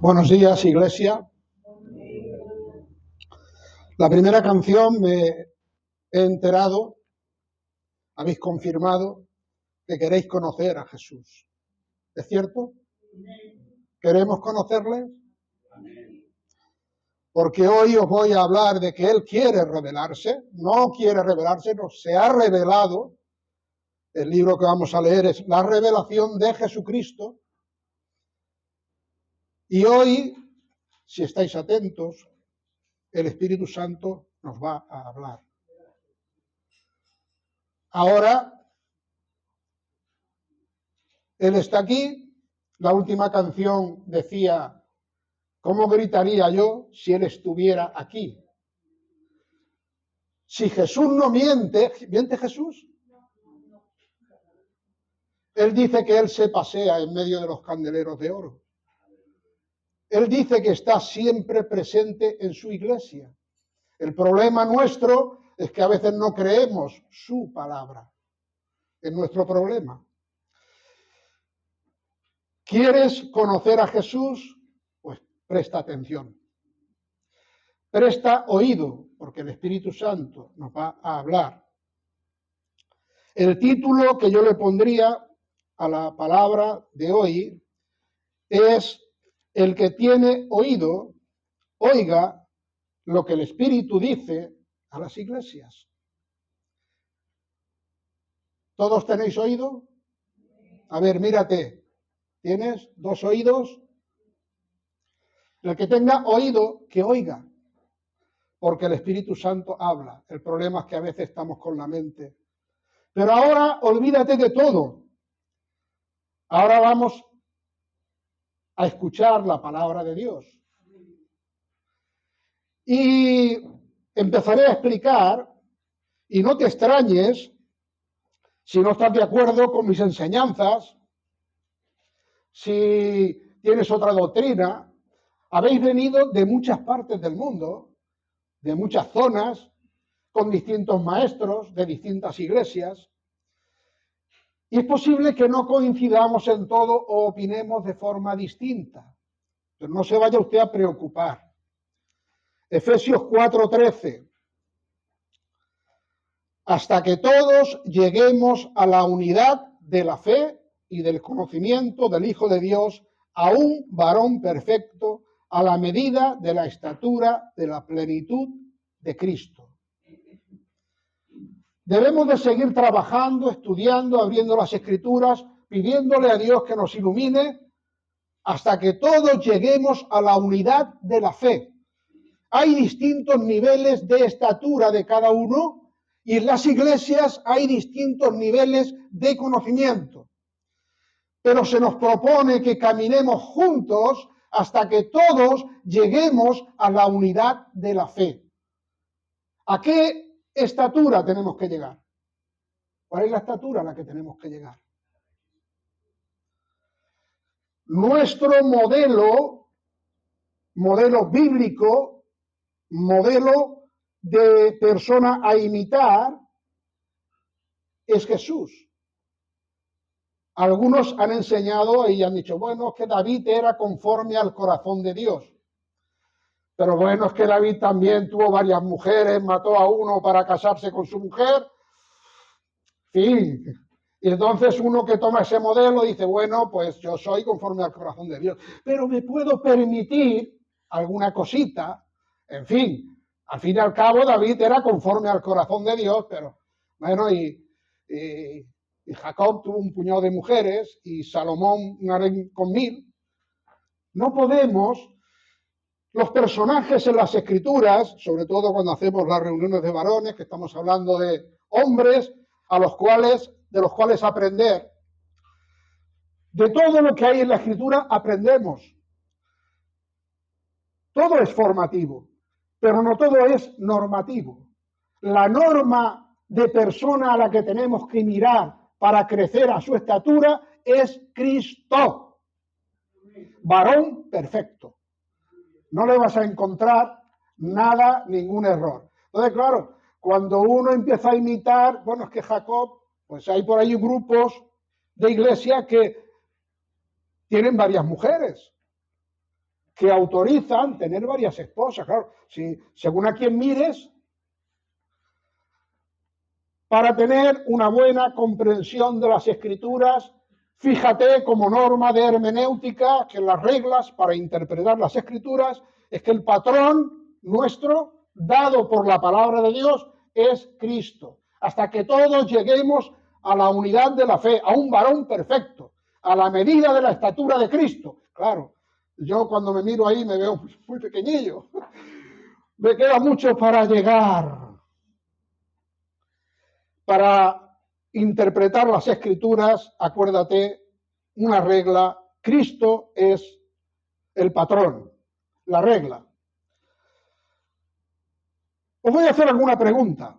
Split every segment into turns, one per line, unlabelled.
Buenos días, Iglesia. La primera canción me he enterado, habéis confirmado que queréis conocer a Jesús. ¿Es cierto? ¿Queremos conocerle? Porque hoy os voy a hablar de que Él quiere revelarse, no quiere revelarse, no, se ha revelado. El libro que vamos a leer es La revelación de Jesucristo. Y hoy, si estáis atentos, el Espíritu Santo nos va a hablar. Ahora, Él está aquí. La última canción decía, ¿cómo gritaría yo si Él estuviera aquí? Si Jesús no miente, ¿miente Jesús? Él dice que Él se pasea en medio de los candeleros de oro. Él dice que está siempre presente en su iglesia. El problema nuestro es que a veces no creemos su palabra. Es nuestro problema. ¿Quieres conocer a Jesús? Pues presta atención. Presta oído, porque el Espíritu Santo nos va a hablar. El título que yo le pondría a la palabra de hoy es: el que tiene oído, oiga lo que el Espíritu dice a las iglesias. ¿Todos tenéis oído? A ver, mírate. ¿Tienes 2 oídos? El que tenga oído, que oiga, porque el Espíritu Santo habla. El problema es que a veces estamos con la mente. Pero ahora olvídate de todo. Ahora vamos a escuchar la palabra de Dios. Y empezaré a explicar, y no te extrañes si no estás de acuerdo con mis enseñanzas, si tienes otra doctrina. Habéis venido de muchas partes del mundo, de muchas zonas, con distintos maestros de distintas iglesias, y es posible que no coincidamos en todo o opinemos de forma distinta. Pero no se vaya usted a preocupar. Efesios 4:13. Hasta que todos lleguemos a la unidad de la fe y del conocimiento del Hijo de Dios, a un varón perfecto, a la medida de la estatura de la plenitud de Cristo. Debemos de seguir trabajando, estudiando, abriendo las Escrituras, pidiéndole a Dios que nos ilumine hasta que todos lleguemos a la unidad de la fe. Hay distintos niveles de estatura de cada uno y en las iglesias hay distintos niveles de conocimiento. Pero se nos propone que caminemos juntos hasta que todos lleguemos a la unidad de la fe. ¿A qué estatura tenemos que llegar? ¿Cuál es la estatura a la que tenemos que llegar? Nuestro modelo bíblico, modelo de persona a imitar, es Jesús. Algunos han enseñado y han dicho, bueno, es que David era conforme al corazón de Dios. Pero bueno, es que David también tuvo varias mujeres, mató a uno para casarse con su mujer. Fin. Y entonces uno que toma ese modelo dice, bueno, pues yo soy conforme al corazón de Dios. Pero me puedo permitir alguna cosita. En fin, al fin y al cabo David era conforme al corazón de Dios, pero bueno, y Jacob tuvo un puñado de mujeres y Salomón un harén con 1000. No podemos. Los personajes en las Escrituras, sobre todo cuando hacemos las reuniones de varones, que estamos hablando de hombres de los cuales aprender. De todo lo que hay en la Escritura aprendemos. Todo es formativo, pero no todo es normativo. La norma de persona a la que tenemos que mirar para crecer a su estatura es Cristo. Varón perfecto. No le vas a encontrar nada, ningún error. Entonces, claro, cuando uno empieza a imitar, bueno, es que Jacob, pues hay por ahí grupos de iglesia que tienen varias mujeres. que autorizan tener varias esposas. Claro, si, según a quien mires, para tener una buena comprensión de las Escrituras, fíjate como norma de hermenéutica que las reglas para interpretar las Escrituras es que el patrón nuestro, dado por la palabra de Dios, es Cristo. Hasta que todos lleguemos a la unidad de la fe, a un varón perfecto, a la medida de la estatura de Cristo. Claro, yo cuando me miro ahí me veo muy pequeñillo. Me queda mucho para llegar. Para interpretar las Escrituras, acuérdate, una regla: Cristo es el patrón, la regla. Os voy a hacer alguna pregunta.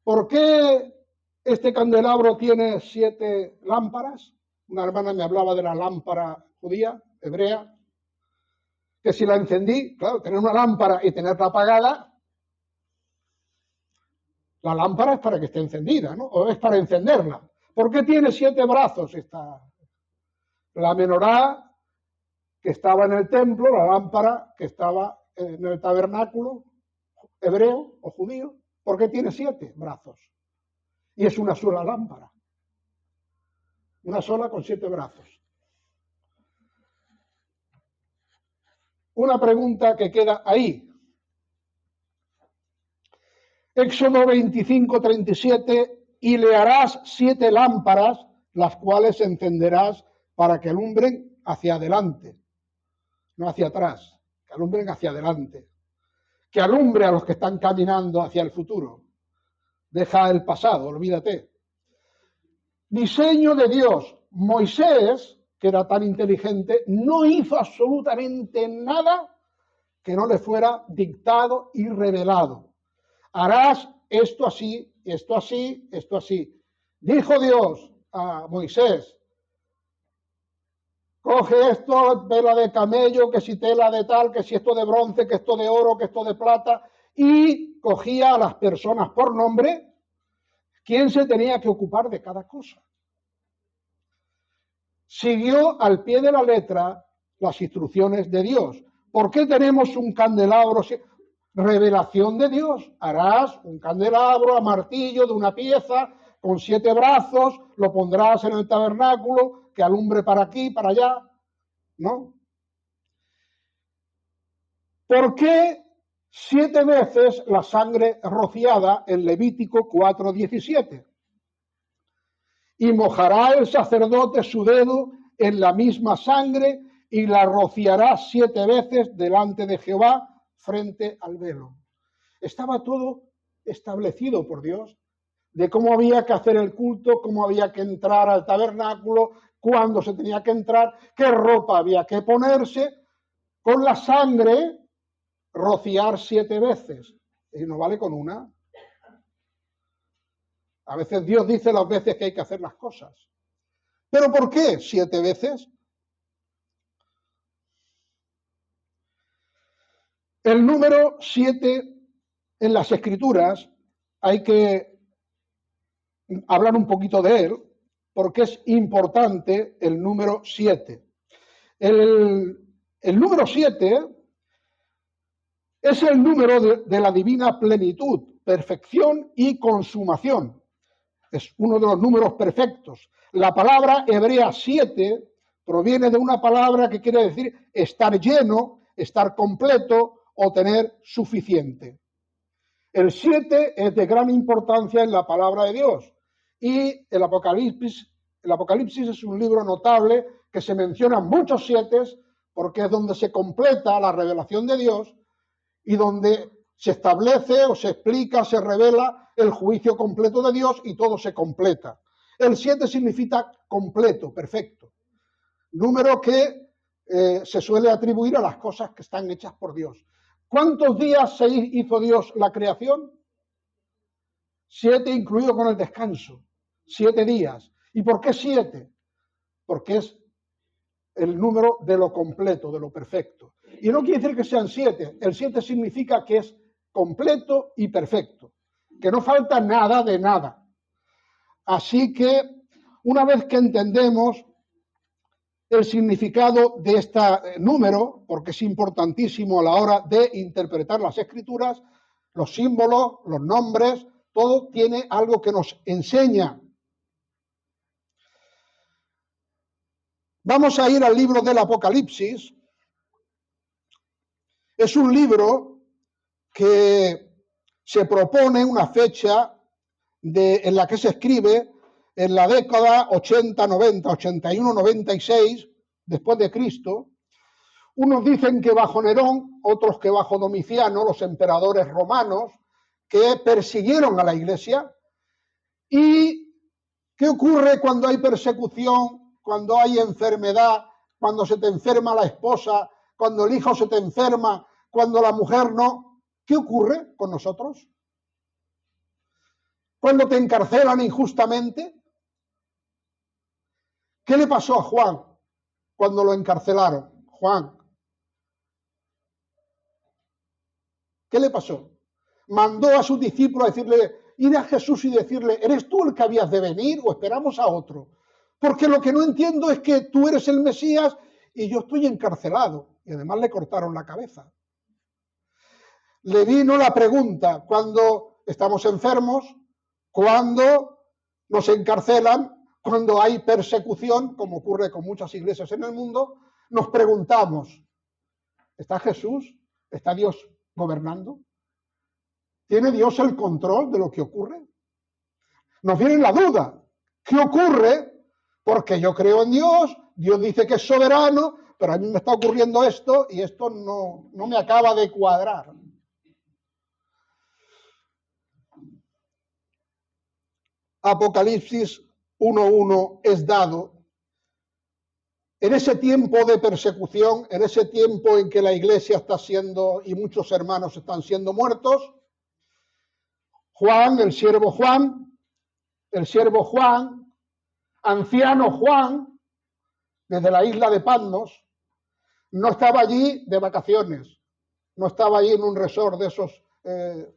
¿Por qué este candelabro tiene 7 lámparas? Una hermana me hablaba de la lámpara judía, hebrea, que si la encendí, claro, tener una lámpara y tenerla apagada, la lámpara es para que esté encendida, ¿no? O es para encenderla. ¿Por qué tiene 7 brazos esta? La menorá que estaba en el templo, la lámpara que estaba en el tabernáculo hebreo o judío, ¿por qué tiene 7 brazos? Y es una sola lámpara. Una sola con 7 brazos. Una pregunta que queda ahí. Éxodo 25:37, y le harás 7 lámparas, las cuales encenderás para que alumbren hacia adelante, no hacia atrás, que alumbren hacia adelante, que alumbre a los que están caminando hacia el futuro. Deja el pasado, olvídate. Diseño de Dios. Moisés, que era tan inteligente, no hizo absolutamente nada que no le fuera dictado y revelado. Harás esto así, esto así, esto así. Dijo Dios a Moisés: coge esto, tela de camello, que si tela de tal, que si esto de bronce, que esto de oro, que esto de plata, y cogía a las personas por nombre, quién se tenía que ocupar de cada cosa. Siguió al pie de la letra las instrucciones de Dios. ¿Por qué tenemos un candelabro? Revelación de Dios. Harás un candelabro a martillo de una pieza con 7 brazos, lo pondrás en el tabernáculo, que alumbre para aquí, para allá, ¿no? ¿Por qué 7 veces la sangre rociada en Levítico 4:17? Y mojará el sacerdote su dedo en la misma sangre y la rociará 7 veces delante de Jehová frente al velo. Estaba todo establecido por Dios, de cómo había que hacer el culto, cómo había que entrar al tabernáculo, cuándo se tenía que entrar, qué ropa había que ponerse, con la sangre rociar 7 veces. Y no vale con una. A veces Dios dice las veces que hay que hacer las cosas. ¿Pero por qué 7 veces? El número 7 en las Escrituras hay que hablar un poquito de él, porque es importante el número 7. El número 7 es el número de la divina plenitud, perfección y consumación. Es uno de los números perfectos. La palabra hebrea 7 proviene de una palabra que quiere decir estar lleno, estar completo o tener suficiente. El 7 es de gran importancia en la palabra de Dios. Y el Apocalipsis es un libro notable que se mencionan muchos 7 porque es donde se completa la revelación de Dios y donde se establece o se explica, se revela el juicio completo de Dios y todo se completa. El 7 significa completo, perfecto. Número que se suele atribuir a las cosas que están hechas por Dios. ¿Cuántos días se hizo Dios la creación? 7 incluido con el descanso. 7 días. ¿Y por qué 7? Porque es el número de lo completo, de lo perfecto. Y no quiere decir que sean 7. El 7 significa que es completo y perfecto, que no falta nada de nada. Así que una vez que entendemos el significado de este número, porque es importantísimo a la hora de interpretar las escrituras, los símbolos, los nombres, todo tiene algo que nos enseña. Vamos a ir al libro del Apocalipsis. Es un libro que se propone una fecha en la que se escribe en la década 80, 90, 81, 96 después de Cristo. Unos dicen que bajo Nerón, otros que bajo Domiciano, los emperadores romanos que persiguieron a la iglesia. ¿Y qué ocurre cuando hay persecución, cuando hay enfermedad, cuando se te enferma la esposa, cuando el hijo se te enferma, cuando la mujer no? ¿Qué ocurre con nosotros? Cuando te encarcelan injustamente. ¿Qué le pasó a Juan cuando lo encarcelaron? Juan, ¿qué le pasó? Mandó a sus discípulos a decirle, ir a Jesús y decirle, ¿eres tú el que habías de venir o esperamos a otro? Porque lo que no entiendo es que tú eres el Mesías y yo estoy encarcelado. Y además le cortaron la cabeza. Le vino la pregunta, cuando estamos enfermos, cuando nos encarcelan, cuando hay persecución, como ocurre con muchas iglesias en el mundo, nos preguntamos, ¿está Jesús? ¿Está Dios gobernando? ¿Tiene Dios el control de lo que ocurre? Nos viene la duda, ¿qué ocurre? Porque yo creo en Dios, Dios dice que es soberano, pero a mí me está ocurriendo esto y esto no me acaba de cuadrar. Apocalipsis 1:1 es dado en ese tiempo de persecución, en ese tiempo en que la iglesia está siendo y muchos hermanos están siendo muertos. Juan, el siervo Juan, anciano Juan, desde la isla de Patmos, no estaba allí de vacaciones, no estaba allí en un resort de esos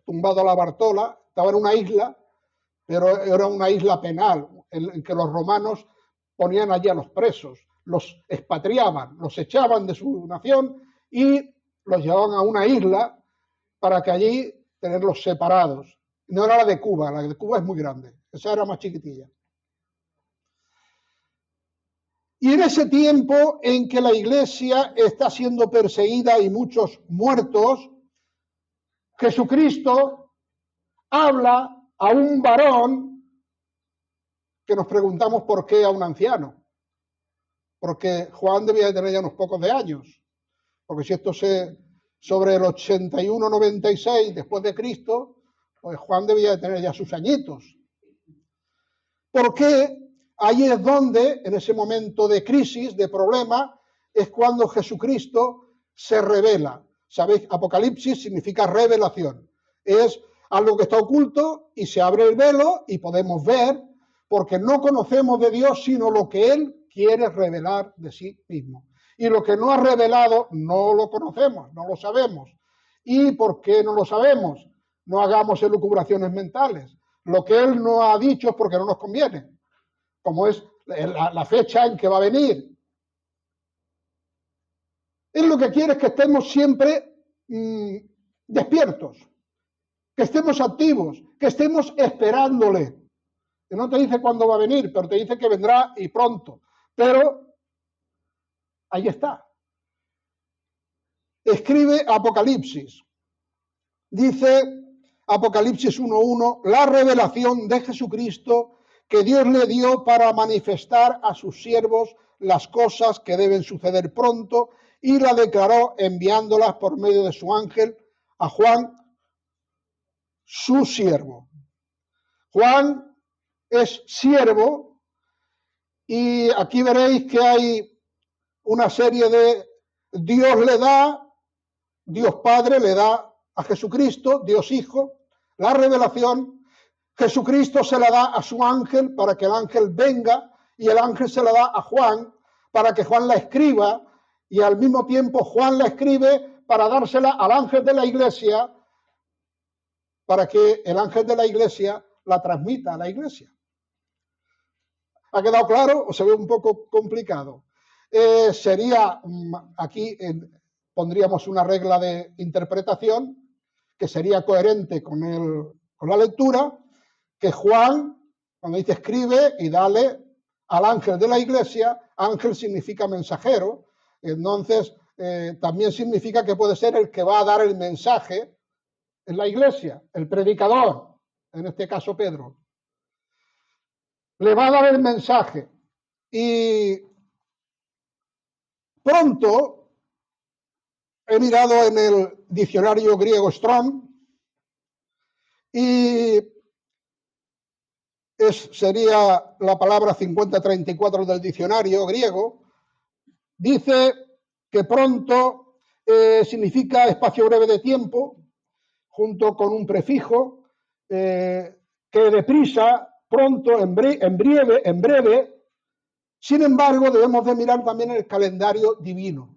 tumbado a la Bartola, estaba en una isla, pero era una isla penal, en que los romanos ponían allí a los presos, los expatriaban, los echaban de su nación y los llevaban a una isla para que allí tenerlos separados. No era la de Cuba es muy grande, esa era más chiquitilla. Y en ese tiempo en que la iglesia está siendo perseguida y muchos muertos, Jesucristo habla a un varón que nos preguntamos por qué a un anciano. Porque Juan debía de tener ya unos pocos de años. Porque si esto se sobre el 81-96 después de Cristo, pues Juan debía de tener ya sus añitos. ¿Por qué? Ahí es donde, en ese momento de crisis, de problema, es cuando Jesucristo se revela. ¿Sabéis? Apocalipsis significa revelación. Es algo que está oculto y se abre el velo y podemos ver, porque no conocemos de Dios sino lo que Él quiere revelar de sí mismo. Y lo que no ha revelado no lo conocemos, no lo sabemos. ¿Y por qué no lo sabemos? No hagamos elucubraciones mentales. Lo que Él no ha dicho es porque no nos conviene, como es la fecha en que va a venir. Él lo que quiere es que estemos siempre despiertos, que estemos activos, que estemos esperándole. Que no te dice cuándo va a venir, pero te dice que vendrá y pronto. Pero ahí está. Escribe Apocalipsis. Dice Apocalipsis 1:1, la revelación de Jesucristo que Dios le dio para manifestar a sus siervos las cosas que deben suceder pronto, y la declaró enviándolas por medio de su ángel a Juan, su siervo. Juan es siervo y aquí veréis que hay una serie de Dios le da, Dios Padre le da a Jesucristo, Dios Hijo, la revelación. Jesucristo se la da a su ángel para que el ángel venga y el ángel se la da a Juan para que Juan la escriba y al mismo tiempo Juan la escribe para dársela al ángel de la iglesia para que el ángel de la iglesia la transmita a la iglesia. ¿Ha quedado claro o se ve un poco complicado? Sería, aquí pondríamos una regla de interpretación que sería coherente con la lectura, que Juan, cuando dice escribe y dale al ángel de la iglesia, ángel significa mensajero, entonces también significa que puede ser el que va a dar el mensaje en la iglesia, el predicador, en este caso Pedro. Le va a dar el mensaje y pronto he mirado en el diccionario griego Strong y sería la palabra 5034 del diccionario griego, dice que pronto significa espacio breve de tiempo, junto con un prefijo, que deprisa, pronto, en breve. Sin embargo, debemos de mirar también el calendario divino,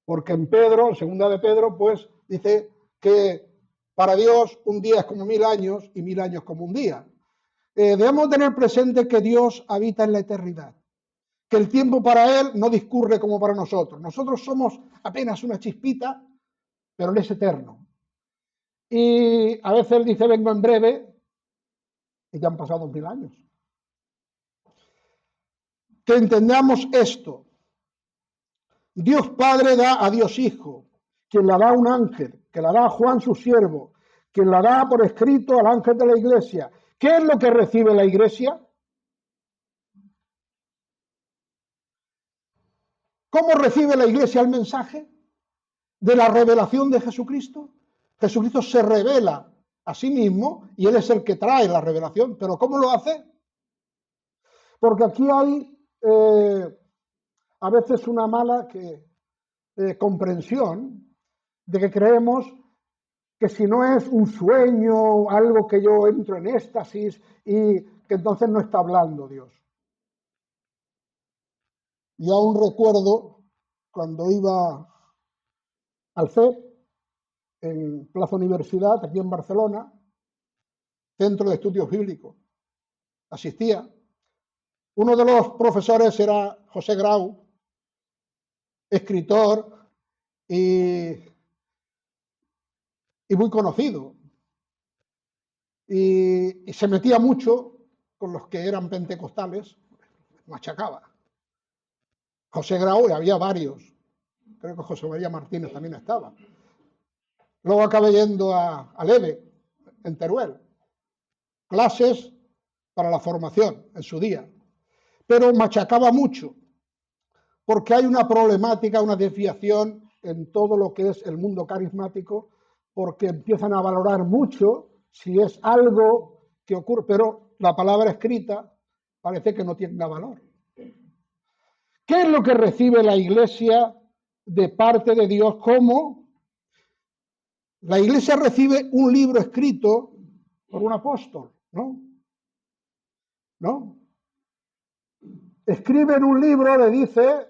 porque en Pedro, en segunda de Pedro, pues dice que para Dios un día es como 1000 años y 1000 años como un día. Debemos tener presente que Dios habita en la eternidad, que el tiempo para Él no discurre como para nosotros. Nosotros somos apenas una chispita, pero Él es eterno. Y a veces Él dice vengo en breve y ya han pasado 1000 años. Que entendamos esto. Dios Padre da a Dios Hijo, quien la da a un ángel, que la da a Juan su siervo, quien la da por escrito al ángel de la iglesia. ¿Qué es lo que recibe la iglesia? ¿Cómo recibe la iglesia el mensaje de la revelación de Jesucristo? Jesucristo se revela a sí mismo y Él es el que trae la revelación. ¿Pero cómo lo hace? Porque aquí hay a veces una mala comprensión de que creemos que si no es un sueño, algo que yo entro en éxtasis y que entonces no está hablando Dios. Yo aún recuerdo cuando iba al CEP, en Plaza Universidad, aquí en Barcelona, Centro de Estudios Bíblicos, asistía. Uno de los profesores era José Grau, escritor y muy conocido. Y se metía mucho con los que eran pentecostales, machacaba. José Grau, y había varios, creo que José María Martínez también estaba. Luego acabé yendo a Leve, en Teruel, clases para la formación en su día, pero machacaba mucho, porque hay una problemática, una desviación en todo lo que es el mundo carismático, porque empiezan a valorar mucho si es algo que ocurre, pero la palabra escrita parece que no tiene valor. ¿Qué es lo que recibe la iglesia de parte de Dios? ¿Cómo? La iglesia recibe un libro escrito por un apóstol, ¿no? ¿No? Escribe en un libro, le dice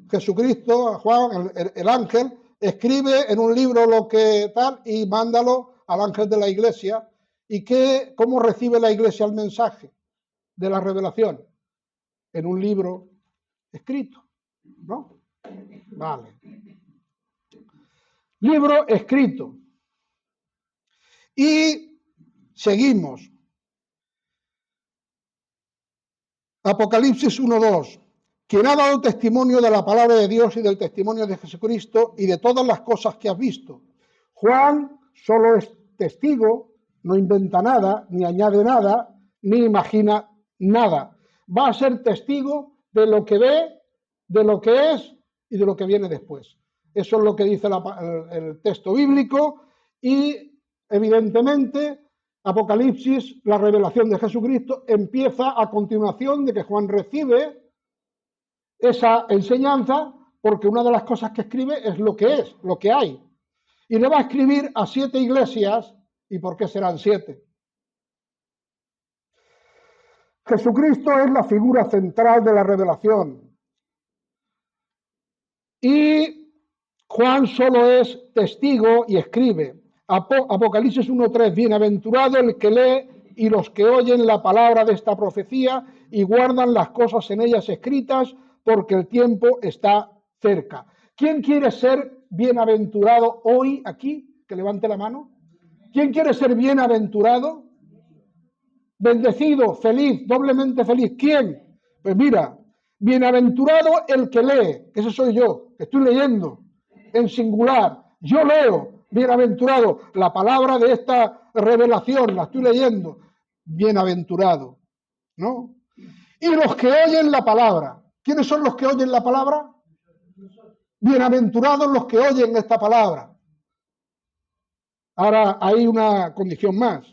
Jesucristo a Juan, el ángel, escribe en un libro lo que tal y mándalo al ángel de la iglesia. ¿Y cómo recibe la iglesia el mensaje de la revelación? En un libro escrito, ¿no? Vale. Libro escrito. Y seguimos. Apocalipsis 1:2. Quien ha dado testimonio de la palabra de Dios y del testimonio de Jesucristo y de todas las cosas que has visto. Juan solo es testigo, no inventa nada, ni añade nada, ni imagina nada. Va a ser testigo de lo que ve, de lo que es y de lo que viene después. Eso es lo que dice el texto bíblico y, evidentemente, Apocalipsis, la revelación de Jesucristo, empieza a continuación de que Juan recibe esa enseñanza, porque una de las cosas que escribe es, lo que hay. Y le va a escribir a 7 iglesias. ¿Y por qué serán 7? Jesucristo es la figura central de la revelación. Y Juan solo es testigo y escribe. Apocalipsis 1:3, bienaventurado el que lee y los que oyen la palabra de esta profecía y guardan las cosas en ellas escritas, porque el tiempo está cerca. ¿Quién quiere ser bienaventurado hoy aquí? Que levante la mano. ¿Quién quiere ser bienaventurado? Bendecido, feliz, doblemente feliz. ¿Quién? Pues mira, bienaventurado el que lee, que ese soy yo, que estoy leyendo en singular. Yo leo, bienaventurado, la palabra de esta revelación, la estoy leyendo, bienaventurado, ¿no? Y los que oyen la palabra. ¿Quiénes son los que oyen la palabra? Bienaventurados los que oyen esta palabra. Ahora hay una condición más.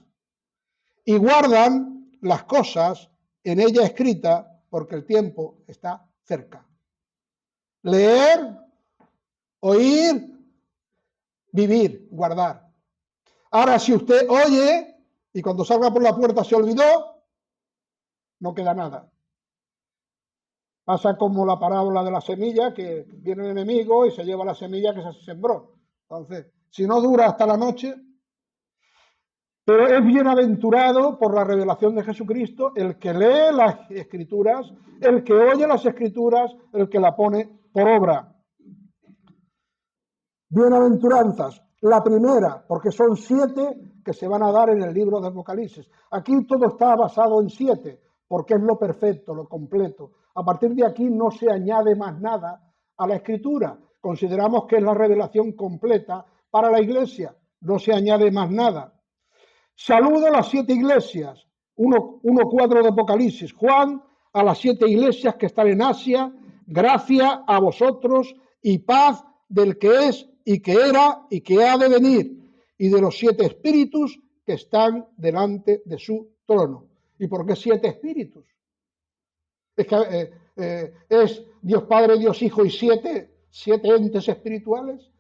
Y guardan las cosas en ella escritas, porque el tiempo está cerca. Leer, oír, vivir, guardar. Ahora, si usted oye y cuando salga por la puerta se olvidó, no queda nada. Pasa como la parábola de la semilla, que viene el enemigo y se lleva la semilla que se sembró. Entonces, si no dura hasta la noche, pero es bienaventurado por la revelación de Jesucristo el que lee las Escrituras, el que oye las Escrituras, el que la pone por obra. Bienaventuranzas. La primera, porque son 7 que se van a dar en el libro de Apocalipsis. Aquí todo está basado en 7, porque es lo perfecto, lo completo. A partir de aquí no se añade más nada a la Escritura. Consideramos que es la revelación completa para la Iglesia. No se añade más nada. Saludo a las 7 iglesias. 1:4 de Apocalipsis. Juan, a las 7 iglesias que están en Asia. Gracia a vosotros y paz del que es y que era y que ha de venir, y de los 7 espíritus que están delante de su trono. ¿Y por qué 7 espíritus? Es que es Dios Padre, Dios Hijo y 7 entes espirituales.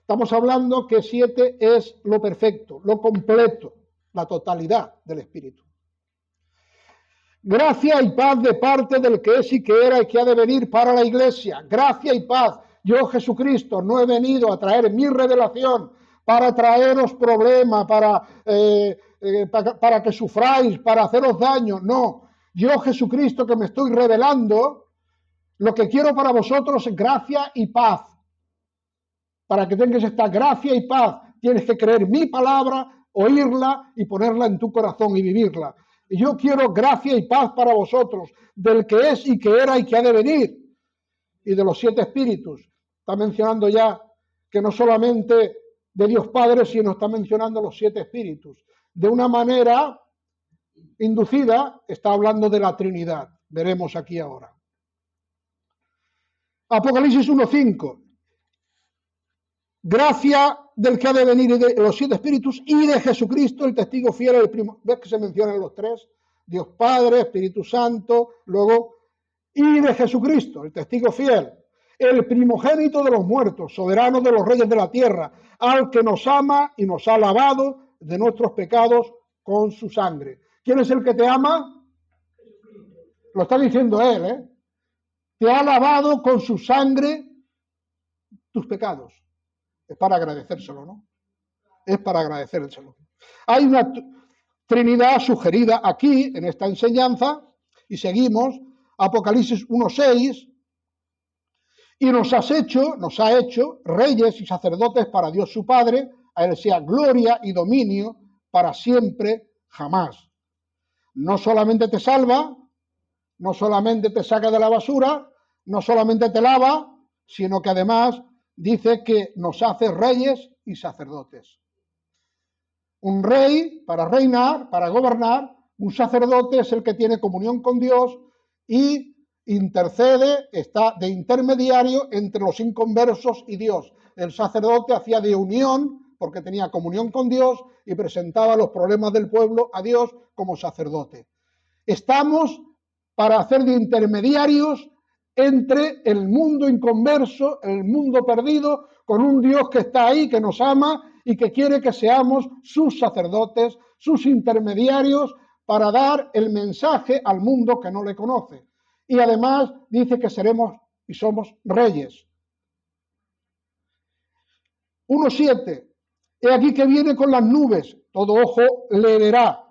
Estamos hablando que 7 es lo perfecto, lo completo, la totalidad del Espíritu. Gracia y paz de parte del que es y que era y que ha de venir para la Iglesia. Gracia y paz. Yo, Jesucristo, no he venido a traer mi revelación para traeros problemas, para que sufráis, para haceros daño. No. Yo, Jesucristo, que me estoy revelando, lo que quiero para vosotros es gracia y paz. Para que tengas esta gracia y paz, tienes que creer mi palabra, oírla y ponerla en tu corazón y vivirla. Y yo quiero gracia y paz para vosotros, del que es y que era y que ha de venir, y de los 7 espíritus. Está mencionando ya que no solamente de Dios Padre, sino está mencionando los 7 espíritus. De una manera inducida, está hablando de la Trinidad. Veremos aquí ahora. Apocalipsis 1:5. Gracia del que ha de venir y de los 7 espíritus y de Jesucristo, el testigo fiel, el primo. ¿Ves que se mencionan los 3? Dios Padre, Espíritu Santo, luego, y de Jesucristo, el testigo fiel, el primogénito de los muertos, soberano de los reyes de la tierra, al que nos ama y nos ha lavado de nuestros pecados con su sangre. ¿Quién es el que te ama? Lo está diciendo él, ¿eh? Te ha lavado con su sangre tus pecados. Es para agradecérselo, ¿no? Es para agradecérselo. Hay una Trinidad sugerida aquí, en esta enseñanza, y seguimos, Apocalipsis 1:6, y nos ha hecho reyes y sacerdotes para Dios su Padre, a él sea gloria y dominio para siempre, jamás. No solamente te salva, no solamente te saca de la basura, no solamente te lava, sino que además dice que nos hace reyes y sacerdotes. Un rey para reinar, para gobernar, un sacerdote es el que tiene comunión con Dios y intercede, está de intermediario entre los inconversos y Dios. El sacerdote hacía de unión porque tenía comunión con Dios y presentaba los problemas del pueblo a Dios como sacerdote. Estamos para hacer de intermediarios entre el mundo inconverso, el mundo perdido, con un Dios que está ahí, que nos ama y que quiere que seamos sus sacerdotes, sus intermediarios, para dar el mensaje al mundo que no le conoce. Y además dice que seremos y somos reyes. 1:7. He aquí que viene con las nubes, todo ojo le verá.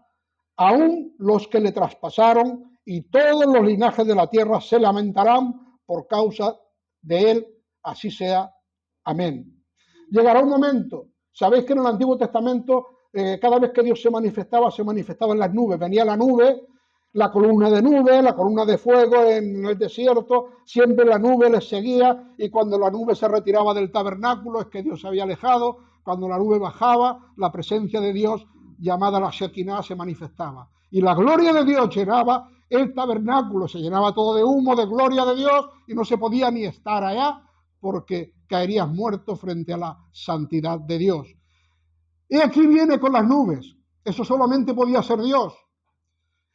aún los que le traspasaron, y todos los linajes de la tierra se lamentarán por causa de él, así sea. Amén. Llegará un momento, sabéis que en el Antiguo Testamento cada vez que Dios se manifestaba en las nubes, venía la nube, la columna de fuego en el desierto, siempre la nube les seguía, y cuando la nube se retiraba del tabernáculo es que Dios se había alejado. Cuando la nube bajaba, la presencia de Dios, llamada la Shekinah, se manifestaba. Y la gloria de Dios llenaba el tabernáculo, se llenaba todo de humo, de gloria de Dios, y no se podía ni estar allá, porque caerías muerto frente a la santidad de Dios. Y aquí viene con las nubes. Eso solamente podía ser Dios.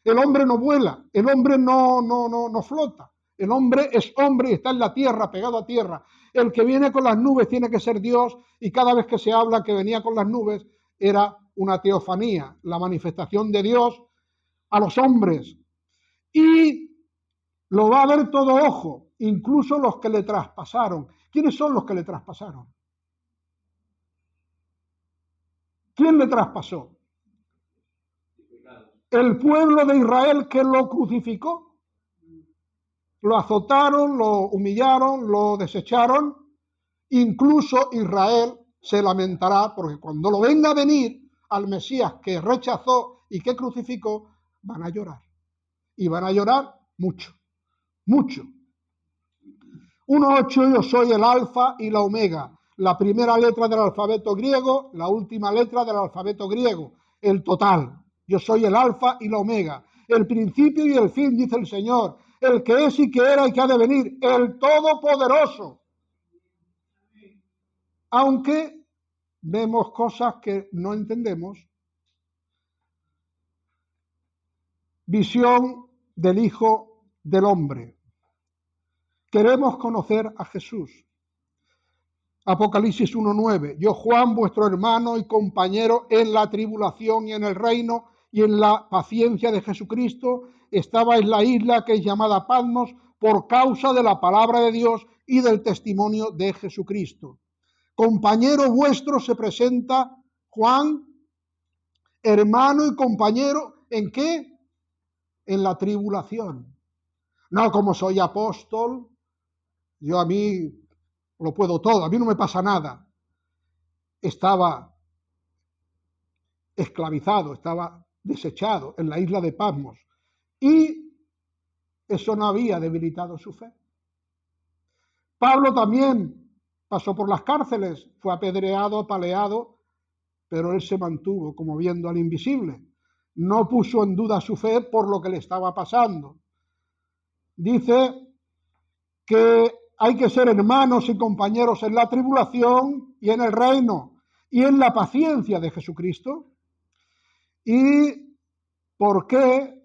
El hombre no vuela, el hombre no flota. El hombre es hombre y está en la tierra, pegado a tierra. El que viene con las nubes tiene que ser Dios, y cada vez que se habla que venía con las nubes era una teofanía, la manifestación de Dios a los hombres. Y lo va a ver todo ojo, incluso los que le traspasaron. ¿Quiénes son los que le traspasaron? ¿Quién le traspasó? El pueblo de Israel, que lo crucificó. Lo azotaron, lo humillaron, lo desecharon. Incluso Israel se lamentará, porque cuando lo venga a venir al Mesías que rechazó y que crucificó, van a llorar. Y van a llorar mucho, mucho. 1.8, yo soy el alfa y la omega, la primera letra del alfabeto griego, la última letra del alfabeto griego, el total. Yo soy el alfa y la omega, el principio y el fin, dice el Señor, el que es y que era y que ha de venir, el todopoderoso. Aunque vemos cosas que no entendemos. Visión del Hijo del Hombre. Queremos conocer a Jesús. Apocalipsis 1.9. Yo, Juan, vuestro hermano y compañero en la tribulación y en el reino y en la paciencia de Jesucristo, estaba en la isla que es llamada Patmos por causa de la palabra de Dios y del testimonio de Jesucristo. Compañero vuestro se presenta Juan, hermano y compañero, ¿en qué? En la tribulación. No como soy apóstol, yo a mí lo puedo todo, a mí no me pasa nada. Estaba esclavizado, estaba desechado en la isla de Patmos, y eso no había debilitado su fe. Pablo también pasó por las cárceles, fue apedreado, apaleado, pero él se mantuvo como viendo al invisible. No puso en duda su fe por lo que le estaba pasando. Dice que hay que ser hermanos y compañeros en la tribulación y en el reino y en la paciencia de Jesucristo. ¿Y por qué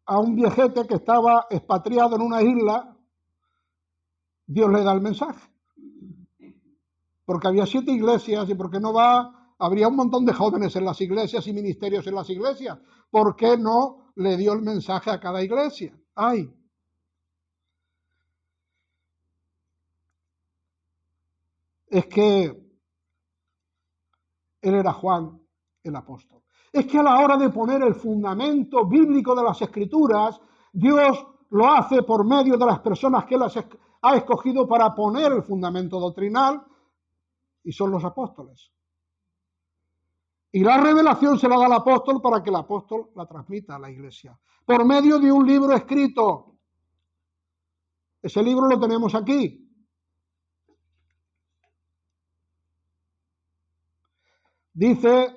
a un viejete que estaba expatriado en una isla Dios le da el mensaje? Porque había 7 iglesias, y porque no habría un montón de jóvenes en las iglesias y ministerios en las iglesias. ¿Por qué no le dio el mensaje a cada iglesia? ¡Ay! Es que él era Juan el apóstol. Es que a la hora de poner el fundamento bíblico de las Escrituras, Dios lo hace por medio de las personas que Él ha escogido para poner el fundamento doctrinal, y son los apóstoles. Y la revelación se la da al apóstol para que el apóstol la transmita a la iglesia, por medio de un libro escrito. Ese libro lo tenemos aquí. Dice,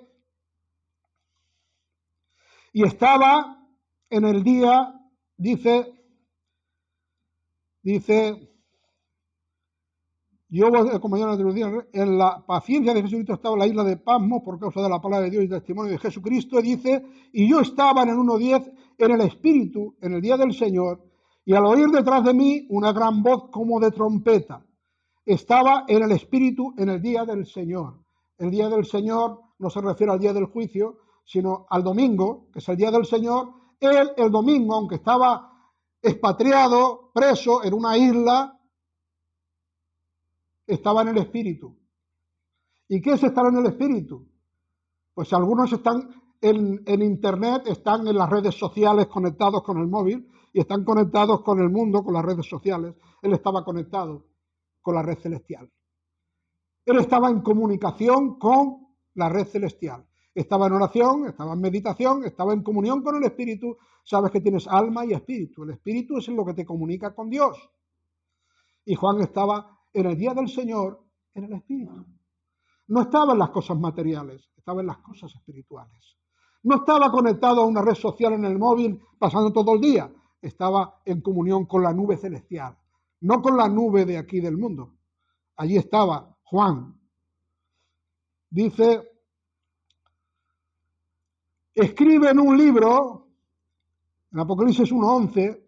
y estaba en el día, dice, yo, como ya lo dije, en la paciencia de Jesucristo estaba en la isla de Patmos por causa de la palabra de Dios y testimonio de Jesucristo, dice, y yo estaba en el 1.10 en el Espíritu, en el día del Señor, y al oír detrás de mí una gran voz como de trompeta. Estaba en el Espíritu en el día del Señor. El día del Señor no se refiere al día del juicio, sino al domingo, que es el día del Señor. Él, el domingo, aunque estaba expatriado, preso en una isla, estaba en el Espíritu. ¿Y qué es estar en el Espíritu? Pues algunos están en Internet, están en las redes sociales conectados con el móvil y están conectados con el mundo, con las redes sociales. Él estaba conectado con la red celestial. Él estaba en comunicación con la red celestial. Estaba en oración, estaba en meditación, estaba en comunión con el Espíritu. Sabes que tienes alma y espíritu. El Espíritu es lo que te comunica con Dios. Y Juan estaba en el día del Señor en el Espíritu. No estaba en las cosas materiales, estaba en las cosas espirituales. No estaba conectado a una red social en el móvil pasando todo el día. Estaba en comunión con la nube celestial, no con la nube de aquí del mundo. Allí estaba Juan. Dice, escribe en un libro, en Apocalipsis 1:11,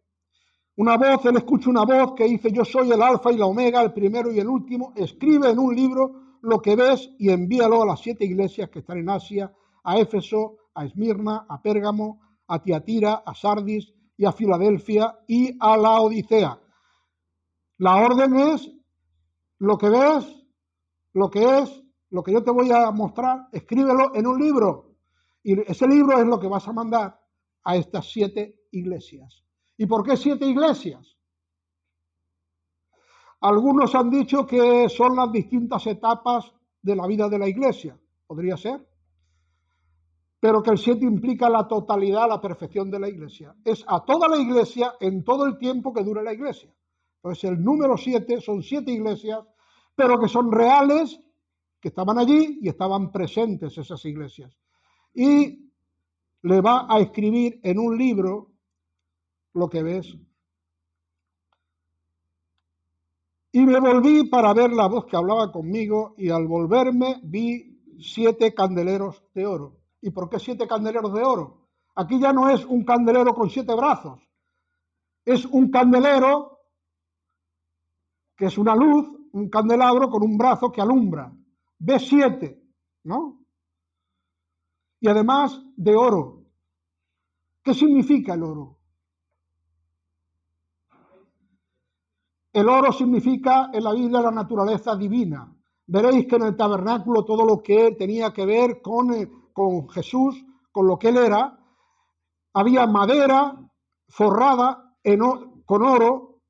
él escucha una voz que dice, yo soy el alfa y la omega, el primero y el último. Escribe en un libro lo que ves y envíalo a las 7 iglesias que están en Asia, a Éfeso, a Esmirna, a Pérgamo, a Tiatira, a Sardis y a Filadelfia y a Laodicea. La orden es lo que ves, lo que es, lo que yo te voy a mostrar, escríbelo en un libro. Y ese libro es lo que vas a mandar a estas 7 iglesias. ¿Y por qué 7 iglesias? Algunos han dicho que son las distintas etapas de la vida de la iglesia. Podría ser. Pero que el 7 implica la totalidad, la perfección de la iglesia. Es a toda la iglesia en todo el tiempo que dure la iglesia. Entonces el número 7 son 7 iglesias, pero que son reales, que estaban allí y estaban presentes esas iglesias. Y le va a escribir en un libro lo que ves. Y me volví para ver la voz que hablaba conmigo, y al volverme vi 7 candeleros de oro. ¿Y por qué 7 candeleros de oro? Aquí ya no es un candelero con 7 brazos, es un candelero que es una luz, un candelabro con un brazo que alumbra. Ve 7, ¿no? Y además de oro. ¿Qué significa el oro? El oro significa en la Biblia la naturaleza divina. Veréis que en el tabernáculo todo lo que tenía que ver con Jesús, con lo que él era, había madera forrada con oro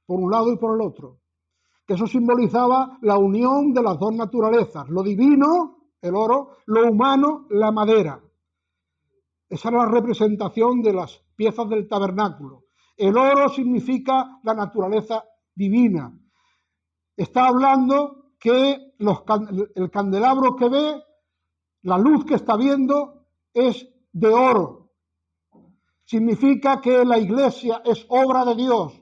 por un lado y por el otro. Que eso simbolizaba la unión de las dos naturalezas, lo divino, el oro, lo humano, la madera. Esa era la representación de las piezas del tabernáculo. El oro significa la naturaleza divina. Está hablando que el candelabro que ve, la luz que está viendo, es de oro. Significa que la iglesia es obra de Dios,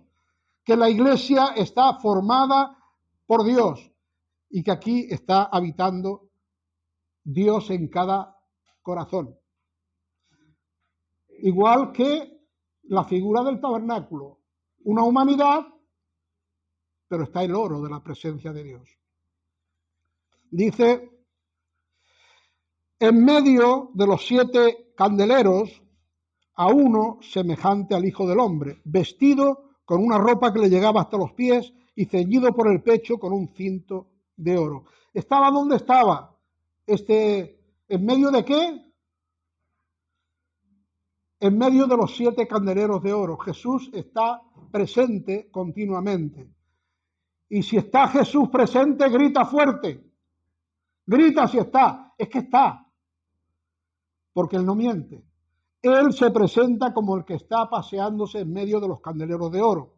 que la iglesia está formada por Dios y que aquí está habitando Dios en cada corazón. Igual que la figura del tabernáculo, una humanidad, pero está el oro de la presencia de Dios. Dice, en medio de los 7 candeleros, a uno semejante al Hijo del Hombre, vestido con una ropa que le llegaba hasta los pies y ceñido por el pecho con un cinto de oro. ¿Estaba donde estaba? ¿En medio de qué? En medio de los 7 candeleros de oro. Jesús está presente continuamente. Y si está Jesús presente, grita fuerte. Grita si está. Es que está. Porque Él no miente. Él se presenta como el que está paseándose en medio de los candeleros de oro.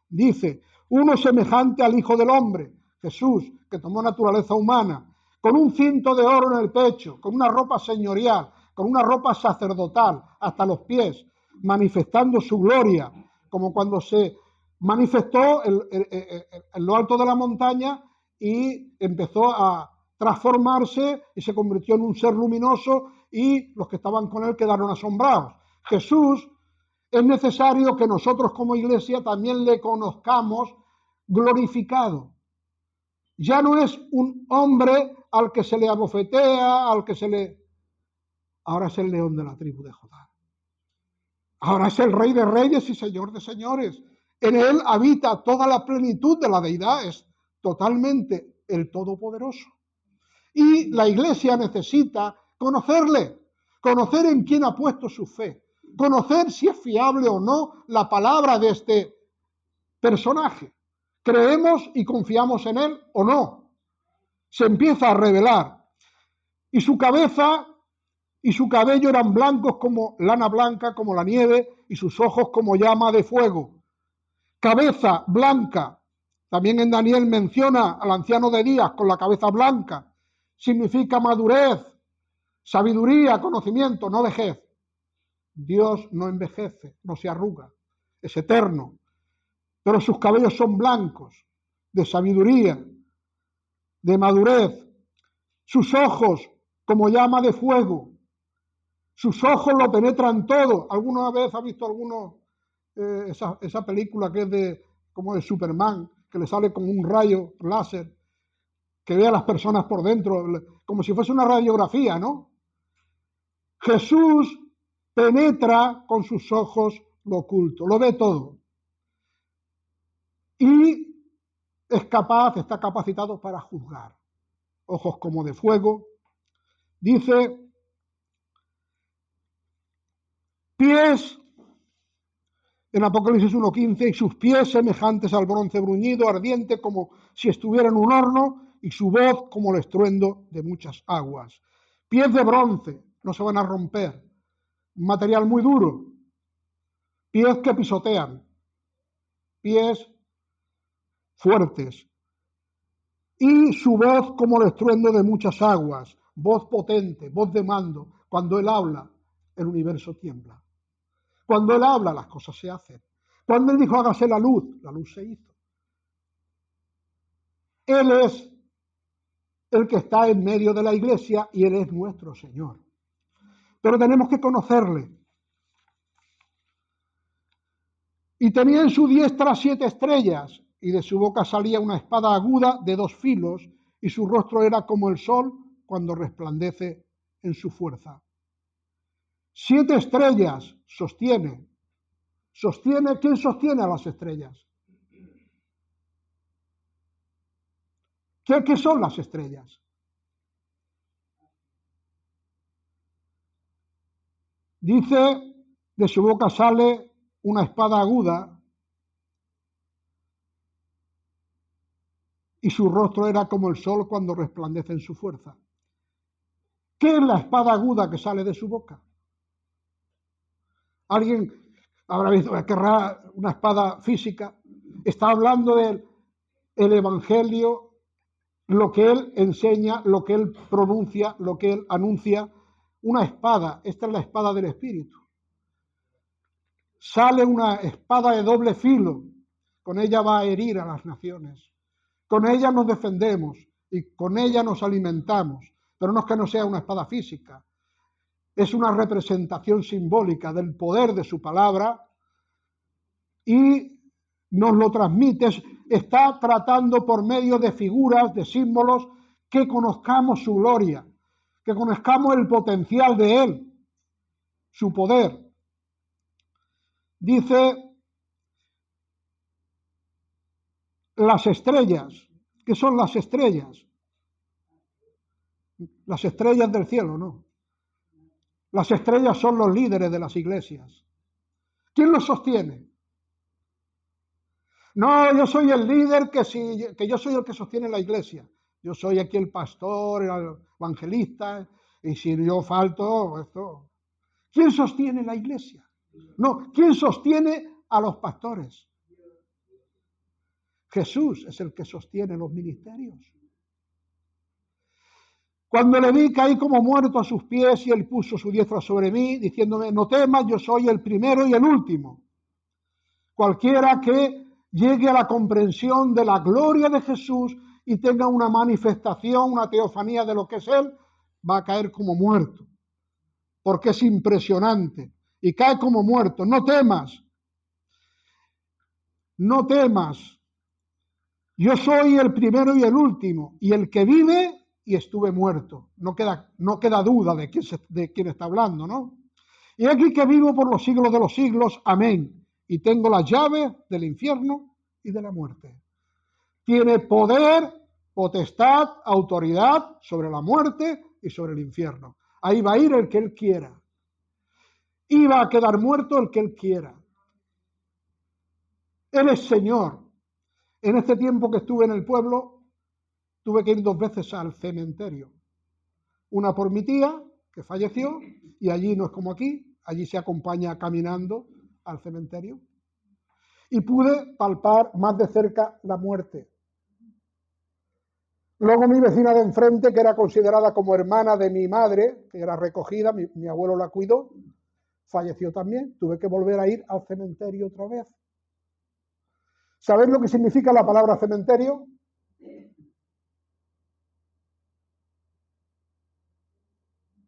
Dice, uno semejante al Hijo del Hombre, Jesús, que tomó naturaleza humana, con un cinto de oro en el pecho, con una ropa señorial, con una ropa sacerdotal hasta los pies, manifestando su gloria, como cuando se manifestó en lo alto de la montaña y empezó a transformarse y se convirtió en un ser luminoso y los que estaban con él quedaron asombrados. Jesús, es necesario que nosotros como iglesia también le conozcamos glorificado. Ya no es un hombre al que se le abofetea, Ahora es el león de la tribu de Judá. Ahora es el Rey de Reyes y Señor de Señores. En él habita toda la plenitud de la deidad, es totalmente el Todopoderoso. Y la iglesia necesita conocerle conocer en quién ha puesto su fe, conocer si es fiable o no la palabra de este personaje. ¿Creemos y confiamos en él o no? Se empieza a revelar. Y su cabeza y su cabello eran blancos como lana blanca, como la nieve, y sus ojos como llama de fuego. Cabeza blanca. También en Daniel menciona al anciano de Días con la cabeza blanca. Significa madurez, sabiduría, conocimiento, no vejez. Dios no envejece, no se arruga, es eterno. Pero sus cabellos son blancos, de sabiduría, de madurez. Sus ojos como llama de fuego. Sus ojos lo penetran todo. ¿Alguna vez ha visto esa película que es como de Superman, que le sale con un rayo láser, que ve a las personas por dentro, como si fuese una radiografía, ¿no? Jesús penetra con sus ojos lo oculto, lo ve todo. Y está capacitado para juzgar. Ojos como de fuego. Dice, pies, en Apocalipsis 1:15, y sus pies semejantes al bronce bruñido, ardiente como si estuviera en un horno, y su voz como el estruendo de muchas aguas. Pies de bronce, no se van a romper, un material muy duro. Pies que pisotean, pies fuertes. Y su voz como el estruendo de muchas aguas, voz potente, voz de mando. Cuando él habla, el universo tiembla. Cuando él habla, las cosas se hacen. Cuando él dijo hágase la luz se hizo. Él es el que está en medio de la iglesia y él es nuestro Señor. Pero tenemos que conocerle. Y tenía en su diestra 7 estrellas, y de su boca salía una espada aguda de 2 filos, y su rostro era como el sol cuando resplandece en su fuerza. 7 estrellas sostiene. ¿Quién sostiene a las estrellas? ¿Qué son las estrellas? Dice, de su boca sale una espada aguda, y su rostro era como el sol cuando resplandece en su fuerza. ¿Qué es la espada aguda que sale de su boca? Alguien habrá visto, querrá una espada física. Está hablando del evangelio, lo que él enseña, lo que él pronuncia, lo que él anuncia. Una espada, esta es la espada del Espíritu. Sale una espada de doble filo, con ella va a herir a las naciones. Con ella nos defendemos y con ella nos alimentamos, pero no es que no sea una espada física. Es una representación simbólica del poder de su palabra y nos lo transmite. Está tratando por medio de figuras, de símbolos, que conozcamos su gloria, que conozcamos el potencial de él, su poder. Dice, las estrellas. ¿Qué son las estrellas? Las estrellas del cielo, ¿no? Las estrellas son los líderes de las iglesias. ¿Quién los sostiene? No, yo soy el líder que yo soy el que sostiene la iglesia. Yo soy aquí el pastor, el evangelista, y si yo falto, esto. ¿Quién sostiene la iglesia? No, ¿quién sostiene a los pastores? Jesús es el que sostiene los ministerios. Cuando le vi, caí como muerto a sus pies y él puso su diestra sobre mí, diciéndome, no temas, yo soy el primero y el último. Cualquiera que llegue a la comprensión de la gloria de Jesús y tenga una manifestación, una teofanía de lo que es él, va a caer como muerto, porque es impresionante, y cae como muerto. No temas, no temas, yo soy el primero y el último, y el que vive y estuve muerto. No queda duda de quién está hablando, ¿no? Y aquí que vivo por los siglos de los siglos, amén, y tengo las llaves del infierno y de la muerte. Tiene poder, potestad, autoridad sobre la muerte y sobre el infierno. Ahí va a ir el que Él quiera. Y va a quedar muerto el que Él quiera. Él es Señor. En este tiempo que estuve en el pueblo, tuve que ir 2 veces al cementerio. Una por mi tía, que falleció, y allí no es como aquí, allí se acompaña caminando al cementerio. Y pude palpar más de cerca la muerte. Luego mi vecina de enfrente, que era considerada como hermana de mi madre, que era recogida, mi abuelo la cuidó, falleció también. Tuve que volver a ir al cementerio otra vez. ¿Sabéis lo que significa la palabra cementerio?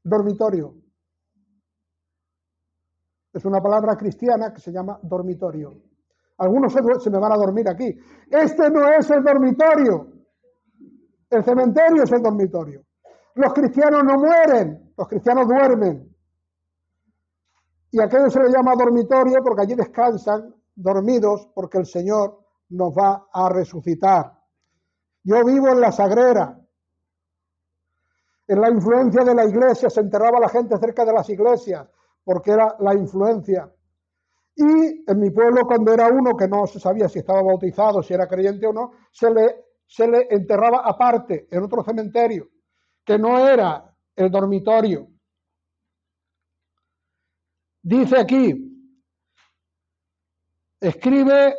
Dormitorio. Es una palabra cristiana que se llama dormitorio. Algunos se me van a dormir aquí. Este no es el dormitorio. El cementerio es el dormitorio. Los cristianos no mueren, los cristianos duermen. Y a aquello se le llama dormitorio porque allí descansan dormidos porque el Señor nos va a resucitar. Yo vivo en la Sagrera. En la influencia de la iglesia se enterraba la gente cerca de las iglesias porque era la influencia. Y en mi pueblo, cuando era uno que no se sabía si estaba bautizado, si era creyente o no, se le enterraba aparte, en otro cementerio, que no era el dormitorio. Dice aquí, escribe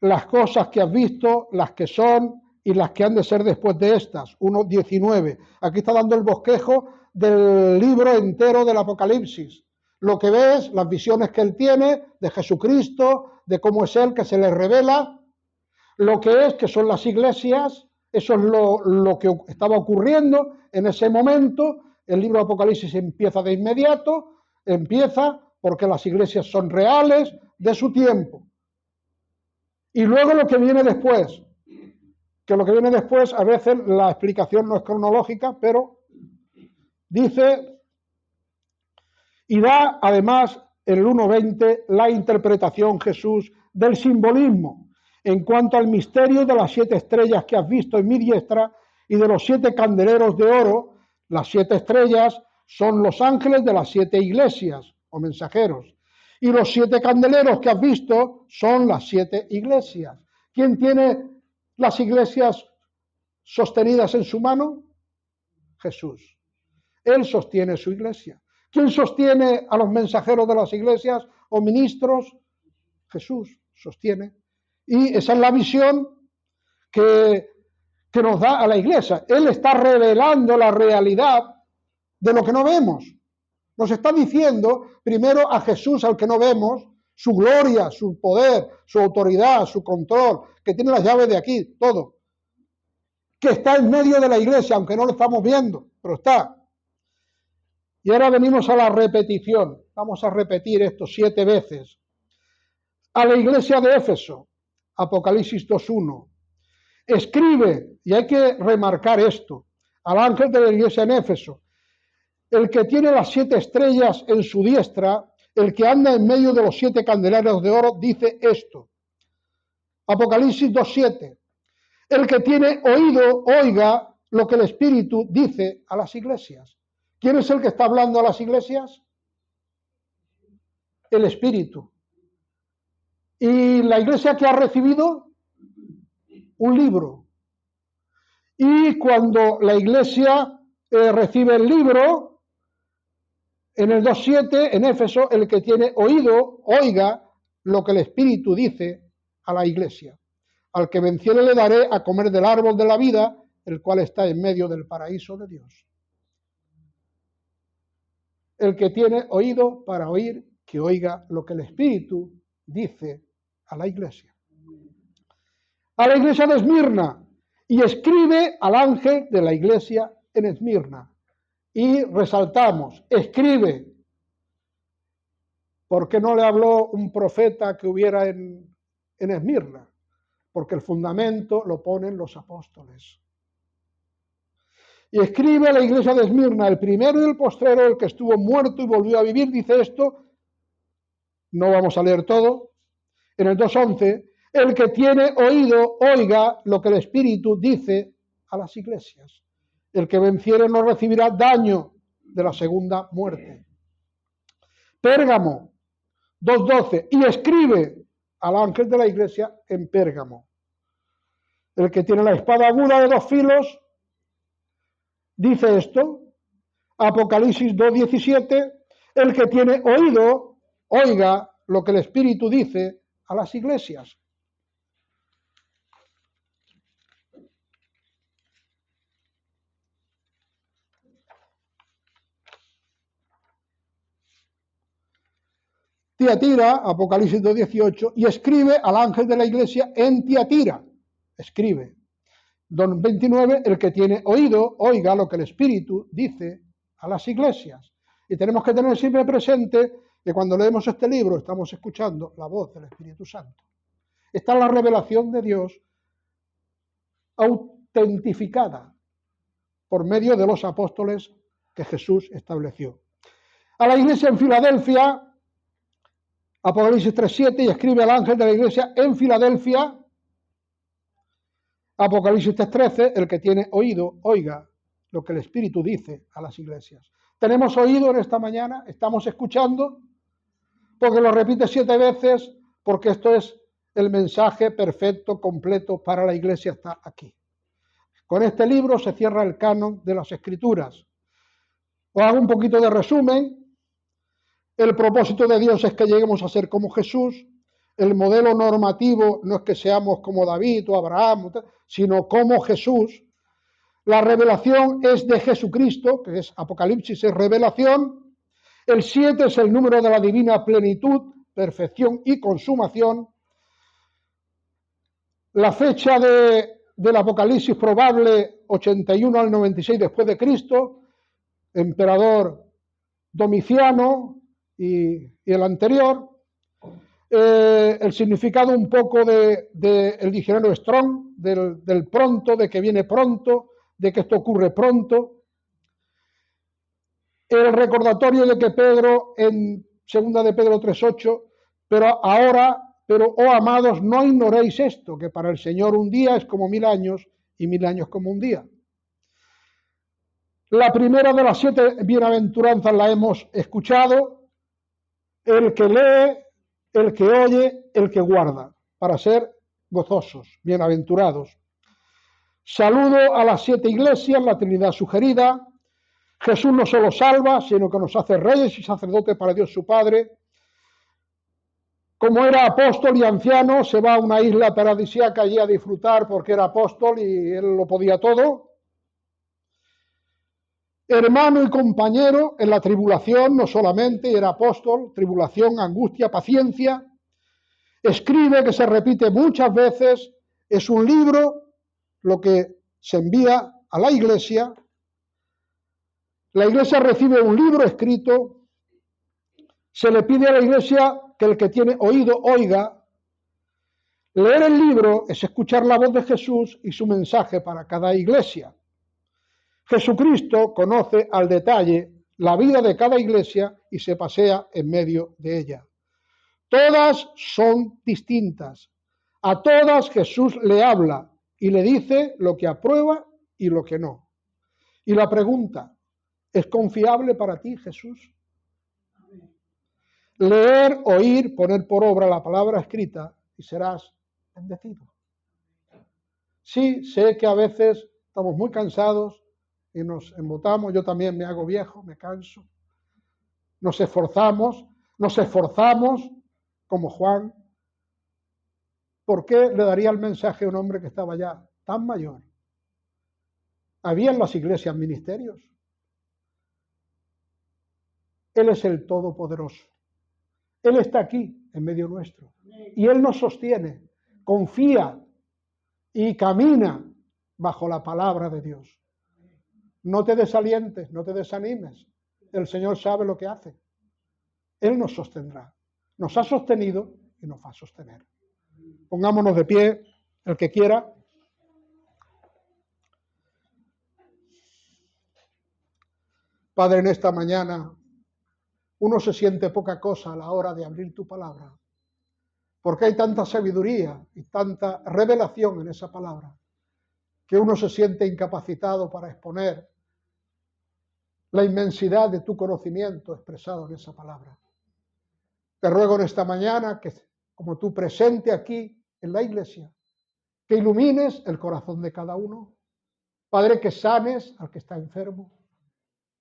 las cosas que has visto, las que son y las que han de ser después de estas. 1:19. Aquí está dando el bosquejo del libro entero del Apocalipsis. Lo que ves, las visiones que él tiene de Jesucristo, de cómo es él, que se le revela, lo que es, que son las iglesias, eso es lo que estaba ocurriendo en ese momento. El libro de Apocalipsis empieza de inmediato, empieza porque las iglesias son reales de su tiempo. Y luego lo que viene después, que lo que viene después a veces la explicación no es cronológica, pero dice, y da además en el 1:20 la interpretación Jesús del simbolismo en cuanto al misterio de las 7 estrellas que has visto en mi diestra y de los 7 candeleros de oro. Las 7 estrellas son los ángeles de las 7 iglesias o mensajeros. Y los 7 candeleros que has visto son las 7 iglesias. ¿Quién tiene las iglesias sostenidas en su mano? Jesús. Él sostiene su iglesia. ¿Quién sostiene a los mensajeros de las iglesias o ministros? Jesús sostiene. Y esa es la visión que nos da a la iglesia. Él está revelando la realidad de lo que no vemos. Nos está diciendo primero a Jesús, al que no vemos, su gloria, su poder, su autoridad, su control, que tiene las llaves de aquí, todo. Que está en medio de la iglesia, aunque no lo estamos viendo, pero está. Y ahora venimos a la repetición. Vamos a repetir esto 7 veces. A la iglesia de Éfeso, Apocalipsis 2:1. Escribe, y hay que remarcar esto, al ángel de la iglesia en Éfeso, el que tiene las 7 estrellas en su diestra, el que anda en medio de los 7 candeleros de oro, dice esto. Apocalipsis 2:7. El que tiene oído, oiga lo que el Espíritu dice a las iglesias. ¿Quién es el que está hablando a las iglesias? El Espíritu. ¿Y la iglesia que ha recibido? Un libro. Y cuando la iglesia recibe el libro, en el 2:7, en Éfeso, el que tiene oído, oiga lo que el Espíritu dice a la iglesia. Al que venciere le daré a comer del árbol de la vida, el cual está en medio del paraíso de Dios. El que tiene oído para oír, que oiga lo que el Espíritu dice a la iglesia. A la iglesia de Esmirna, y escribe al ángel de la iglesia en Esmirna. Y resaltamos, escribe. ¿Por qué no le habló un profeta que hubiera en Esmirna? Porque el fundamento lo ponen los apóstoles. Y escribe a la iglesia de Esmirna, el primero y el postrero, el que estuvo muerto y volvió a vivir, dice esto, no vamos a leer todo, en el 2:11, el que tiene oído, oiga lo que el Espíritu dice a las iglesias. El que venciere no recibirá daño de la segunda muerte. Pérgamo 2:12, y escribe al ángel de la iglesia en Pérgamo. El que tiene la espada aguda de 2 filos dice esto. Apocalipsis 2:17, el que tiene oído, oiga lo que el Espíritu dice a las iglesias. Tiatira, Apocalipsis 2:18, y escribe al ángel de la iglesia en Tiatira. Escribe. 2:29, el que tiene oído, oiga lo que el Espíritu dice a las iglesias. Y tenemos que tener siempre presente que cuando leemos este libro estamos escuchando la voz del Espíritu Santo. Está la revelación de Dios autentificada por medio de los apóstoles que Jesús estableció. A la iglesia en Filadelfia, Apocalipsis 3:7, y escribe al ángel de la iglesia en Filadelfia, Apocalipsis 3:13, el que tiene oído, oiga lo que el Espíritu dice a las iglesias. ¿Tenemos oído en esta mañana? ¿Estamos escuchando? Porque lo repite 7 veces, porque esto es el mensaje perfecto, completo para la iglesia, está aquí. Con este libro se cierra el canon de las Escrituras. Os hago un poquito de resumen. El propósito de Dios es que lleguemos a ser como Jesús. El modelo normativo no es que seamos como David o Abraham, sino como Jesús. La revelación es de Jesucristo, que es Apocalipsis, es revelación. El 7 es el número de la divina plenitud, perfección y consumación. La fecha del Apocalipsis probable, 81 al 96 después de Cristo, emperador Domiciano y el anterior. El significado un poco del diccionario Strong, del pronto, de que viene pronto, de que esto ocurre pronto. El recordatorio de que Pedro, en 2 de Pedro 3:8, pero oh amados, no ignoréis esto, que para el Señor un día es como 1000 años y 1000 años como un día. La primera de las 7 bienaventuranzas la hemos escuchado: el que lee, el que oye, el que guarda, para ser gozosos, bienaventurados. Saludo a las 7 iglesias, la Trinidad sugerida. Jesús no solo salva, sino que nos hace reyes y sacerdotes para Dios su Padre. Como era apóstol y anciano, se va a una isla paradisíaca allí a disfrutar porque era apóstol y él lo podía todo. Hermano y compañero en la tribulación, no solamente era apóstol, tribulación, angustia, paciencia. Escribe, que se repite muchas veces, es un libro lo que se envía a la iglesia. La iglesia recibe un libro escrito, se le pide a la iglesia que el que tiene oído oiga. Leer el libro es escuchar la voz de Jesús y su mensaje para cada iglesia. Jesucristo conoce al detalle la vida de cada iglesia y se pasea en medio de ella. Todas son distintas. A todas Jesús le habla y le dice lo que aprueba y lo que no. Y la pregunta, ¿es confiable para ti, Jesús? Leer, oír, poner por obra la palabra escrita y serás bendecido. Sí, sé que a veces estamos muy cansados y nos embotamos. Yo también me hago viejo, me canso. Nos esforzamos como Juan. ¿Por qué le daría el mensaje a un hombre que estaba ya tan mayor? Había en las iglesias ministerios. Él es el Todopoderoso. Él está aquí, en medio nuestro. Y Él nos sostiene, confía y camina bajo la palabra de Dios. No te desalientes, no te desanimes. El Señor sabe lo que hace. Él nos sostendrá. Nos ha sostenido y nos va a sostener. Pongámonos de pie, el que quiera. Padre, en esta mañana uno se siente poca cosa a la hora de abrir tu palabra, porque hay tanta sabiduría y tanta revelación en esa palabra, que uno se siente incapacitado para exponer la inmensidad de tu conocimiento expresado en esa palabra. Te ruego en esta mañana que, como tú presente aquí en la iglesia, que ilumines el corazón de cada uno. Padre, que sanes al que está enfermo,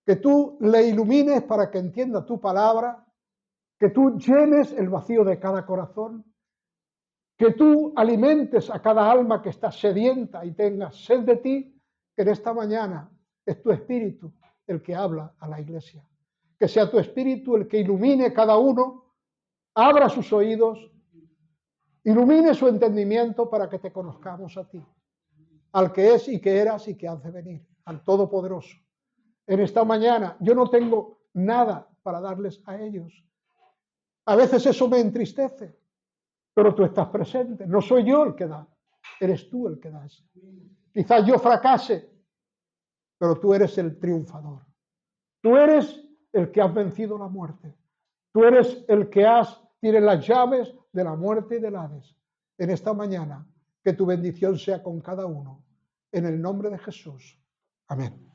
que tú le ilumines para que entienda tu palabra, que tú llenes el vacío de cada corazón, que tú alimentes a cada alma que está sedienta y tenga sed de ti, que en esta mañana es tu espíritu el que habla a la iglesia. Que sea tu espíritu el que ilumine cada uno, abra sus oídos, ilumine su entendimiento para que te conozcamos a ti, al que es y que eras y que has de venir, al Todopoderoso. En esta mañana yo no tengo nada para darles a ellos. A veces eso me entristece, pero tú estás presente. No soy yo el que da, eres tú el que das. Quizás yo fracase, pero tú eres el triunfador. Tú eres el que has vencido la muerte. Tú eres el que tienes las llaves de la muerte y del Hades. En esta mañana, que tu bendición sea con cada uno. En el nombre de Jesús. Amén.